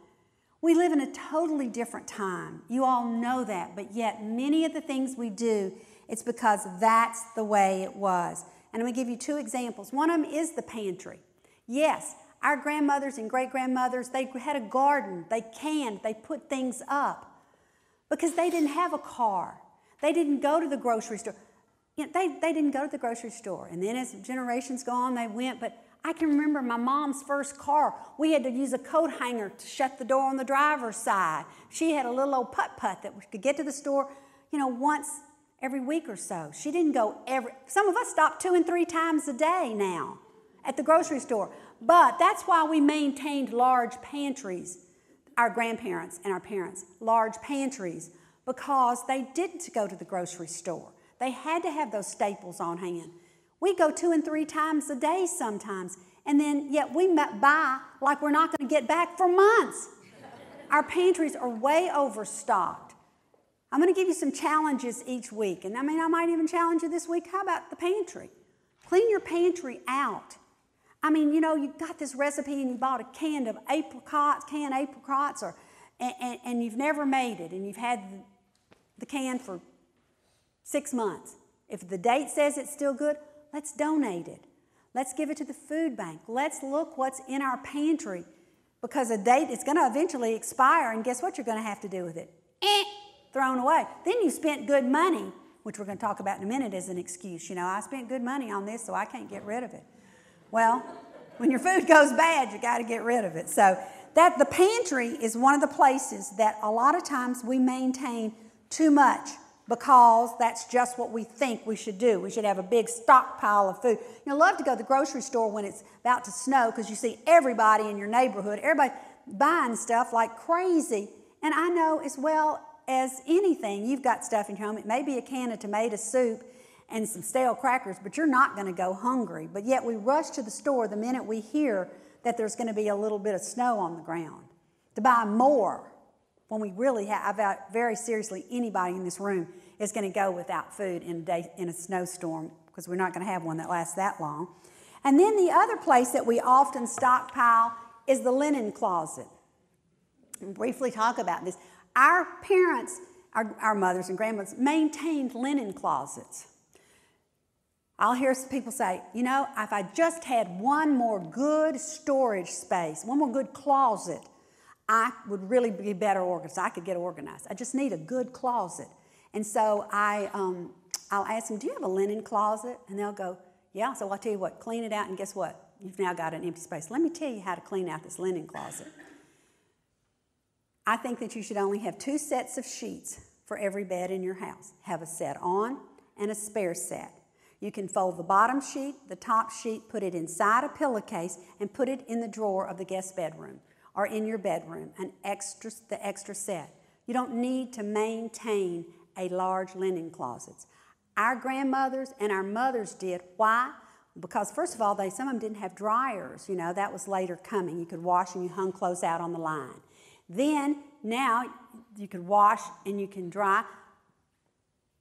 We live in a totally different time. You all know that. But yet many of the things we do, it's because that's the way it was. And I'm going to give you two examples. One of them is the pantry. Yes, our grandmothers and great-grandmothers, they had a garden. They canned. They put things up because they didn't have a car. They didn't go to the grocery store. You know, they didn't go to the grocery store. And then as generations go on, they went. But I can remember my mom's first car. We had to use a coat hanger to shut the door on the driver's side. She had a little old putt-putt that we could get to the store, once every week or so. She didn't go some of us stop 2 and 3 times a day now at the grocery store. But that's why we maintained large pantries, our grandparents and our parents, large pantries, because they didn't go to the grocery store. They had to have those staples on hand. We go 2 and 3 times a day sometimes, and then yet we buy like we're not going to get back for months. Our pantries are way overstocked. I'm going to give you some challenges each week, and I might even challenge you this week. How about the pantry? Clean your pantry out. You got this recipe and you bought a can of apricots, and you've never made it, and you've had the can for 6 months. If the date says it's still good, let's donate it. Let's give it to the food bank. Let's look what's in our pantry, because a date is going to eventually expire, and guess what you're going to have to do with it? Thrown away. Then you spent good money, which we're going to talk about in a minute as an excuse. I spent good money on this, so I can't get rid of it. Well, when your food goes bad, you got to get rid of it. So that the pantry is one of the places that a lot of times we maintain too much, because that's just what we think we should do. We should have a big stockpile of food. Love to go to the grocery store when it's about to snow, because you see everybody in your neighborhood, everybody buying stuff like crazy. And I know as well as anything, you've got stuff in your home. It may be a can of tomato soup and some stale crackers, but you're not going to go hungry. But yet we rush to the store the minute we hear that there's going to be a little bit of snow on the ground to buy more, when we really have, very seriously, anybody in this room is going to go without food in a snowstorm, because we're not going to have one that lasts that long. And then the other place that we often stockpile is the linen closet. I'll briefly talk about this. Our parents, our mothers and grandmothers, maintained linen closets. I'll hear people say, if I just had one more good storage space, one more good closet, I would really be better organized. I could get organized. I just need a good closet. And so I'll ask them, do you have a linen closet? And they'll go, yeah. So I'll tell you what, clean it out, and guess what? You've now got an empty space. Let me tell you how to clean out this linen closet. I think that you should only have 2 sets of sheets for every bed in your house. Have a set on and a spare set. You can fold the bottom sheet, the top sheet, put it inside a pillowcase, and put it in the drawer of the guest bedroom or in your bedroom, the extra set. You don't need to maintain a large linen closet. Our grandmothers and our mothers did. Why? Because first of all, some of them didn't have dryers. That was later coming. You could wash and you hung clothes out on the line. Then, now, you can wash and you can dry.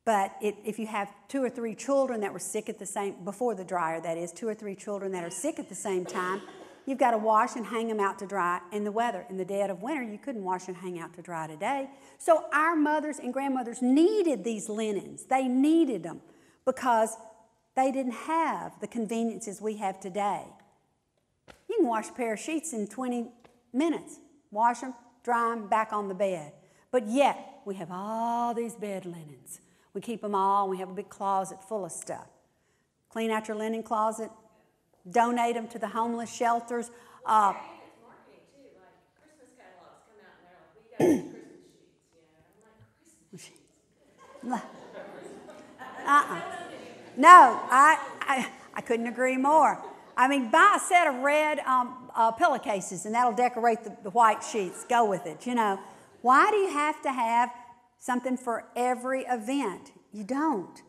But if you have 2 or 3 children that were sick at the same, before the dryer that is, 2 or 3 children that are sick at the same time, you've got to wash and hang them out to dry in the weather. In the dead of winter, you couldn't wash and hang out to dry today. So our mothers and grandmothers needed these linens. They needed them because they didn't have the conveniences we have today. You can wash a pair of sheets in 20 minutes. Wash them, dry them, back on the bed. But yet, we have all these bed linens. We keep them all, and we have a big closet full of stuff. Clean out your linen closet. Donate them to the homeless shelters. It's marketing too. Like Christmas catalogs come out and they're like, we got some Christmas sheets. I'm like, Christmas sheets. No, I couldn't agree more. Buy a set of red pillowcases, and that'll decorate the white sheets. Go with it, Why do you have to have something for every event? You don't.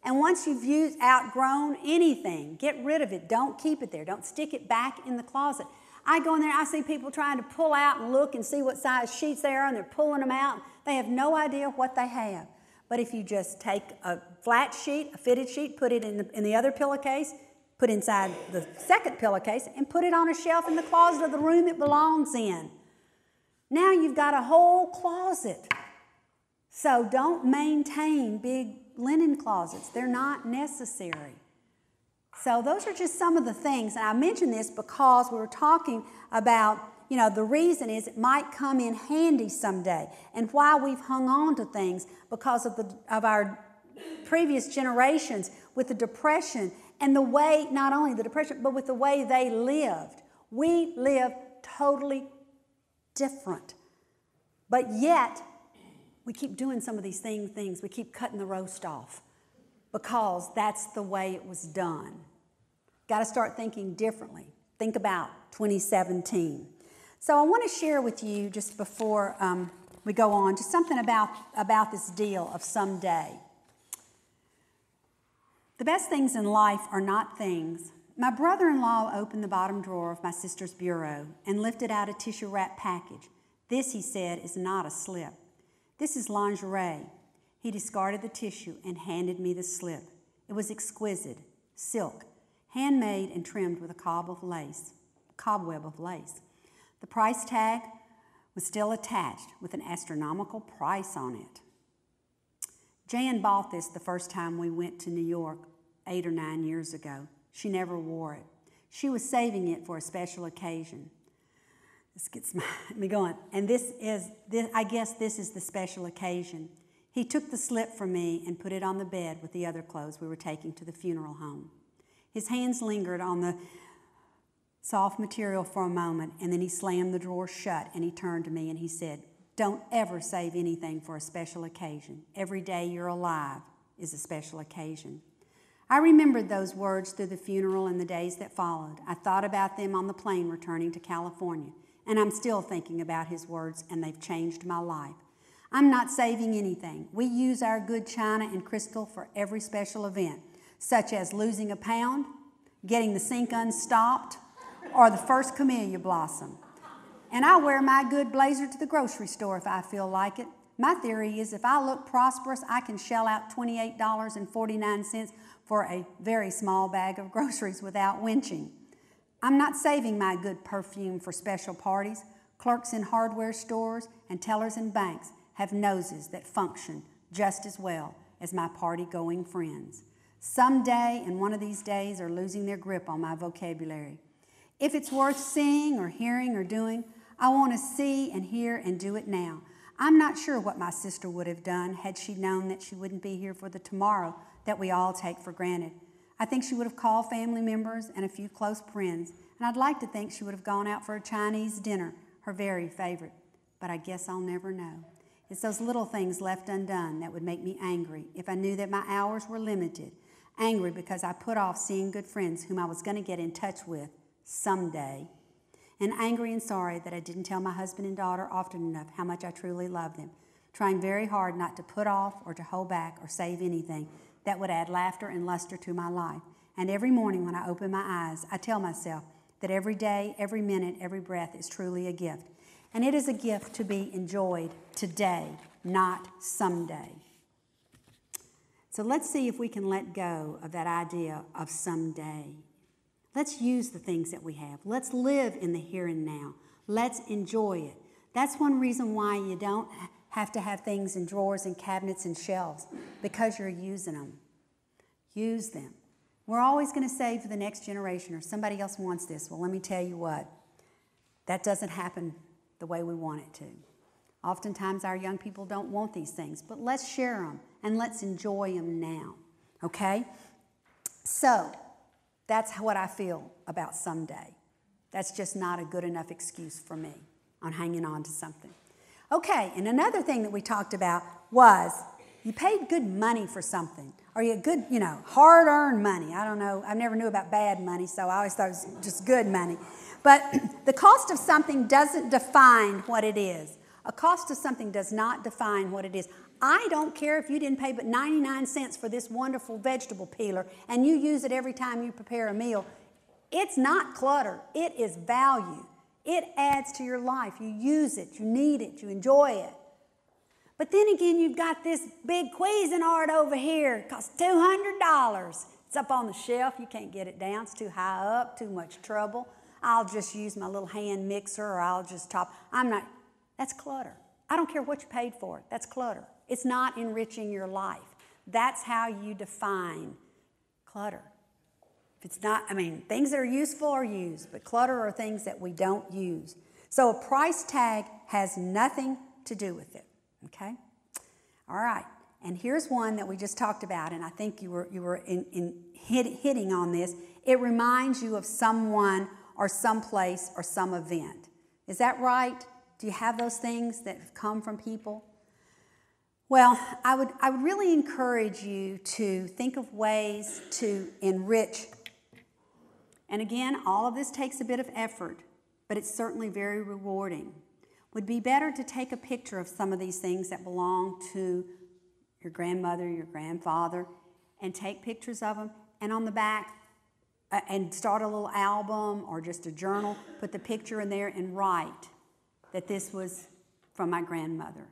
And once you've outgrown anything, get rid of it. Don't keep it there. Don't stick it back in the closet. I go in there, I see people trying to pull out and look and see what size sheets they are, and they're pulling them out. They have no idea what they have. But if you just take a flat sheet, a fitted sheet, put it in the other pillowcase, put inside the second pillowcase, and put it on a shelf in the closet of the room it belongs in. Now you've got a whole closet. So don't maintain big linen closets. They're not necessary. So those are just some of the things. And I mention this because we were talking about, the reason is it might come in handy someday. And why we've hung on to things because of our previous generations with the Depression, and the way, not only the Depression, but with the way they lived. We live totally different. But yet, we keep doing some of these things. We keep cutting the roast off because that's the way it was done. Got to start thinking differently. Think about 2017. So I want to share with you just before we go on, just something about this deal of someday. The best things in life are not things. My brother-in-law opened the bottom drawer of my sister's bureau and lifted out a tissue wrap package. This, he said, is not a slip. This is lingerie. He discarded the tissue and handed me the slip. It was exquisite, silk, handmade and trimmed with a cobweb of lace. The price tag was still attached with an astronomical price on it. Jan bought this the first time we went to New York 8 or 9 years ago. She never wore it. She was saving it for a special occasion. This gets me going. And I guess this is the special occasion. He took the slip from me and put it on the bed with the other clothes we were taking to the funeral home. His hands lingered on the soft material for a moment, and then he slammed the drawer shut, and he turned to me and he said, "Don't ever save anything for a special occasion. Every day you're alive is a special occasion." I remembered those words through the funeral and the days that followed. I thought about them on the plane returning to California, and I'm still thinking about his words, and they've changed my life. I'm not saving anything. We use our good china and crystal for every special event, such as losing a pound, getting the sink unstopped, or the first camellia blossom. And I wear my good blazer to the grocery store if I feel like it. My theory is if I look prosperous, I can shell out $28.49 for a very small bag of groceries without winching. I'm not saving my good perfume for special parties. Clerks in hardware stores and tellers in banks have noses that function just as well as my party-going friends. Someday, and one of these days, are losing their grip on my vocabulary. If it's worth seeing or hearing or doing, I want to see and hear and do it now. I'm not sure what my sister would have done had she known that she wouldn't be here for the tomorrow that we all take for granted. I think she would have called family members and a few close friends, and I'd like to think she would have gone out for a Chinese dinner, her very favorite. But I guess I'll never know. It's those little things left undone that would make me angry if I knew that my hours were limited. Angry because I put off seeing good friends whom I was going to get in touch with someday. And angry and sorry that I didn't tell my husband and daughter often enough how much I truly love them, trying very hard not to put off or to hold back or save anything that would add laughter and luster to my life. And every morning when I open my eyes, I tell myself that every day, every minute, every breath is truly a gift. And it is a gift to be enjoyed today, not someday. So let's see if we can let go of that idea of someday. Let's use the things that we have. Let's live in the here and now. Let's enjoy it. That's one reason why you don't have to have things in drawers and cabinets and shelves, because you're using them. Use them. We're always going to save for the next generation, or somebody else wants this. Well, let me tell you what. That doesn't happen the way we want it to. Oftentimes our young people don't want these things, but let's share them and let's enjoy them now, okay? So that's what I feel about someday. That's just not a good enough excuse for me on hanging on to something. Okay, and another thing that we talked about was you paid good money for something, or you good, hard-earned money. I don't know. I never knew about bad money, so I always thought it was just good money. But the cost of something doesn't define what it is. A cost of something does not define what it is. I don't care if you didn't pay but 99 cents for this wonderful vegetable peeler and you use it every time you prepare a meal. It's not clutter. It is value. It adds to your life. You use it. You need it. You enjoy it. But then again, you've got this big Cuisinart over here. It costs $200. It's up on the shelf. You can't get it down. It's too high up, too much trouble. I'll just use my little hand mixer, or I'll just top. That's clutter. I don't care what you paid for it. That's clutter. It's not enriching your life. That's how you define clutter. If it's not, things that are useful are used, but clutter are things that we don't use. So a price tag has nothing to do with it, okay? All right, and here's one that we just talked about, and I think you were hitting on this. It reminds you of someone or someplace or some event. Is that right? Do you have those things that have come from people? Well, I would really encourage you to think of ways to enrich. And again, all of this takes a bit of effort, but it's certainly very rewarding. would be better to take a picture of some of these things that belong to your grandmother, your grandfather, and take pictures of them, and on the back, and start a little album or just a journal, put the picture in there and write that this was from my grandmother.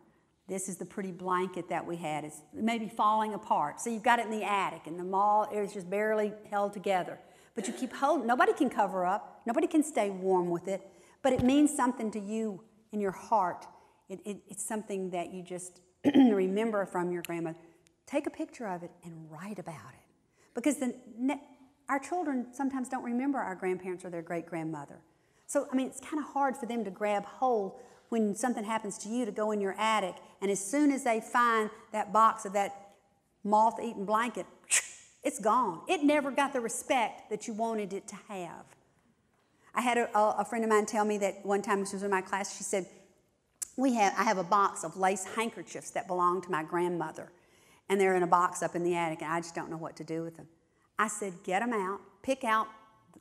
This is the pretty blanket that we had. It's maybe falling apart. So you've got it in the attic, and the mall, it was just barely held together. But you keep holding, nobody can cover up, nobody can stay warm with it, but it means something to you in your heart. It's something that you just remember from your grandmother. Take a picture of it and write about it. Because our children sometimes don't remember our grandparents or their great-grandmother. So, I mean, it's kind of hard for them to grab hold when something happens to you to go in your attic, and as soon as they find that box of that moth-eaten blanket, it's gone. It never got the respect that you wanted it to have. I had a friend of mine tell me that one time when she was in my class, she said, I have a box of lace handkerchiefs that belong to my grandmother, and they're in a box up in the attic, and I just don't know what to do with them. I said, get them out, pick out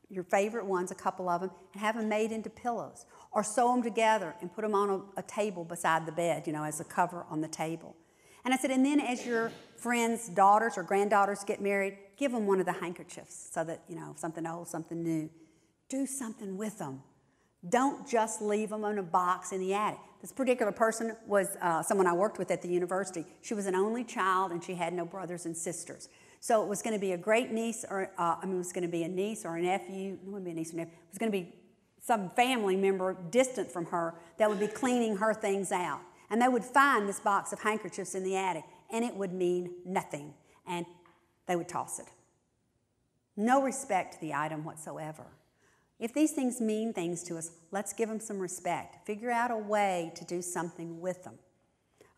your favorite ones, a couple of them, and have them made into pillows, or sew them together and put them on a table beside the bed, as a cover on the table. And I said, and then as your friends' daughters or granddaughters get married, give them one of the handkerchiefs so that, something old, something new. Do something with them. Don't just leave them in a box in the attic. This particular person was someone I worked with at the university. She was an only child, and she had no brothers and sisters. So it was going to be a great niece, or it was going to be a niece or a nephew. It wouldn't be a niece or nephew. It was going to be some family member distant from her that would be cleaning her things out. And they would find this box of handkerchiefs in the attic, and it would mean nothing. And they would toss it. No respect to the item whatsoever. If these things mean things to us, let's give them some respect. Figure out a way to do something with them.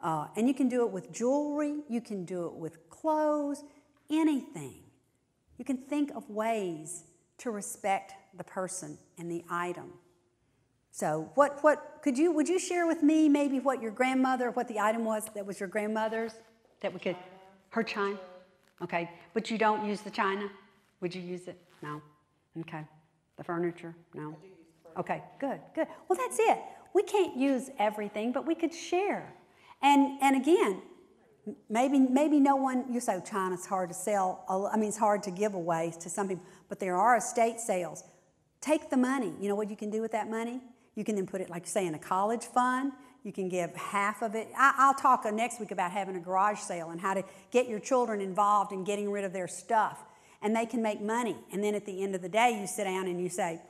And you can do it with jewelry. You can do it with clothes. Anything. You can think of ways to respect the person and the item. So would you share with me maybe what your grandmother, what the item was that was your grandmother's? That we could, her china? Okay, but you don't use the china? Would you use it? No? Okay. The furniture? No? Okay, good. Well, that's it. We can't use everything, but we could share. And again, maybe no one, you say China's hard to sell. It's hard to give away to some people, but there are estate sales. Take the money. You know what you can do with that money? You can then put it, like you say, in a college fund. You can give half of it. I'll talk next week about having a garage sale and how to get your children involved in getting rid of their stuff. And they can make money. And then at the end of the day, you sit down and you say,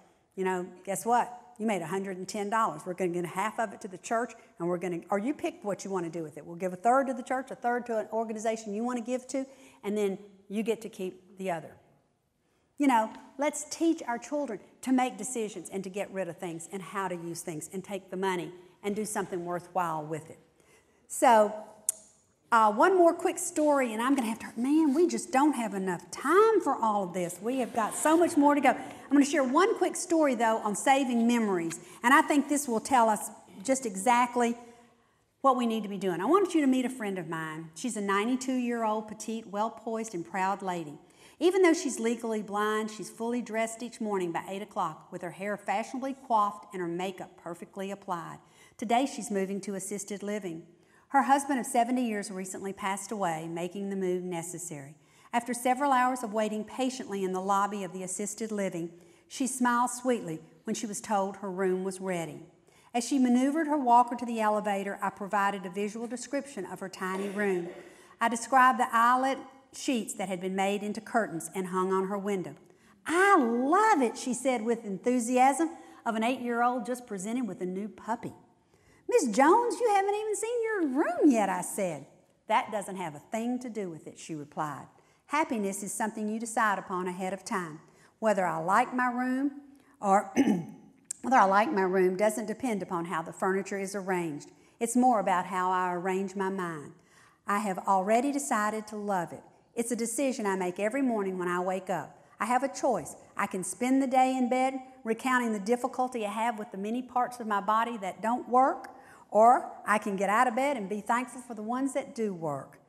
guess what? You made $110. We're going to give half of it to the church, and or you pick what you want to do with it. We'll give a third to the church, a third to an organization you want to give to, and then you get to keep the other. Let's teach our children to make decisions and to get rid of things and how to use things and take the money and do something worthwhile with it. So, one more quick story, and I'm going to have to, we just don't have enough time for all of this. We have got so much more to go. I'm going to share one quick story, though, on saving memories, and I think this will tell us just exactly what we need to be doing. I want you to meet a friend of mine. She's a 92-year-old, petite, well-poised, and proud lady. Even though she's legally blind, she's fully dressed each morning by 8 o'clock with her hair fashionably coiffed and her makeup perfectly applied. Today, she's moving to assisted living. Her husband of 70 years recently passed away, making the move necessary. After several hours of waiting patiently in the lobby of the assisted living, she smiled sweetly when she was told her room was ready. As she maneuvered her walker to the elevator, I provided a visual description of her tiny room. I described the eyelet sheets that had been made into curtains and hung on her window. "I love it," she said with enthusiasm of an 8-year-old just presented with a new puppy. "Miss Jones, you haven't even seen your room yet," I said. "That doesn't have a thing to do with it," she replied. "Happiness is something you decide upon ahead of time. Whether I like my room doesn't depend upon how the furniture is arranged. It's more about how I arrange my mind. I have already decided to love it. It's a decision I make every morning when I wake up. I have a choice. I can spend the day in bed recounting the difficulty I have with the many parts of my body that don't work, or I can get out of bed and be thankful for the ones that do work.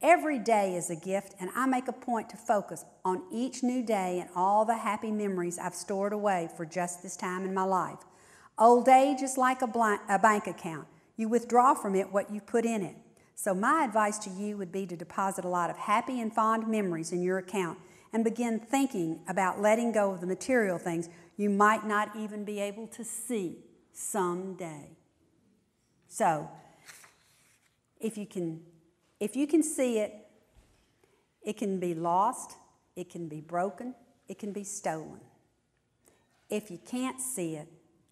Every day is a gift, and I make a point to focus on each new day and all the happy memories I've stored away for just this time in my life. Old age is like a bank account. You withdraw from it what you put in it. So my advice to you would be to deposit a lot of happy and fond memories in your account and begin thinking about letting go of the material things you might not even be able to see someday. So, if you can see it, it can be lost, it can be broken, it can be stolen. If you can't see it,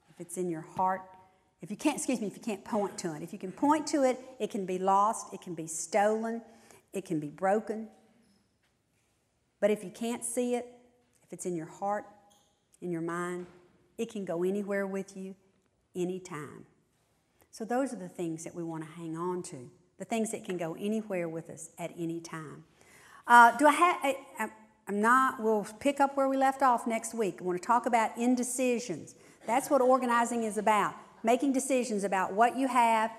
if it's in your heart, if you can't point to it. If you can point to it, it can be lost, it can be stolen, it can be broken. But if you can't see it, if it's in your heart, in your mind, it can go anywhere with you, anytime. So those are the things that we want to hang on to, the things that can go anywhere with us at any time. We'll pick up where we left off next week. I want to talk about indecisions. That's what organizing is about, making decisions about what you have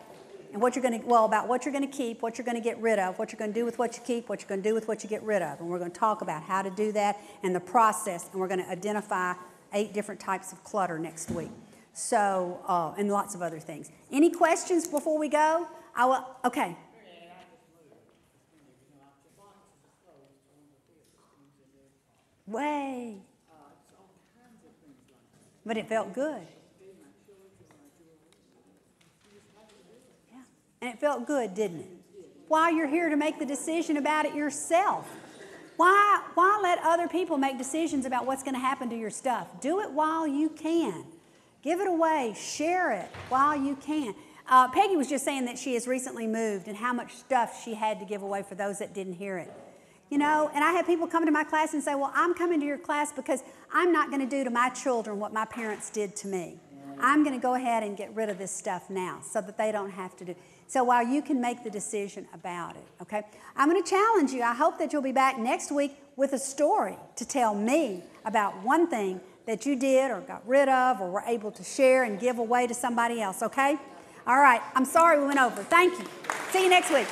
and what you're going to, about what you're going to keep, what you're going to get rid of, what you're going to do with what you keep, what you're going to do with what you get rid of. And we're going to talk about how to do that and the process, and we're going to identify 8 different types of clutter next week. So, and lots of other things. Any questions before we go? Okay. Way. But it felt good. Yeah. And it felt good, didn't it? While you're here to make the decision about it yourself. Why let other people make decisions about what's going to happen to your stuff? Do it while you can. Give it away. Share it while you can. Peggy was just saying that she has recently moved and how much stuff she had to give away for those that didn't hear it. You know, and I have people come to my class and say, well, I'm coming to your class because I'm not going to do to my children what my parents did to me. I'm going to go ahead and get rid of this stuff now so that they don't have to do. So while you can make the decision about it, okay? I'm going to challenge you. I hope that you'll be back next week with a story to tell me about one thing that you did or got rid of or were able to share and give away to somebody else, okay? All right. I'm sorry we went over. Thank you. See you next week.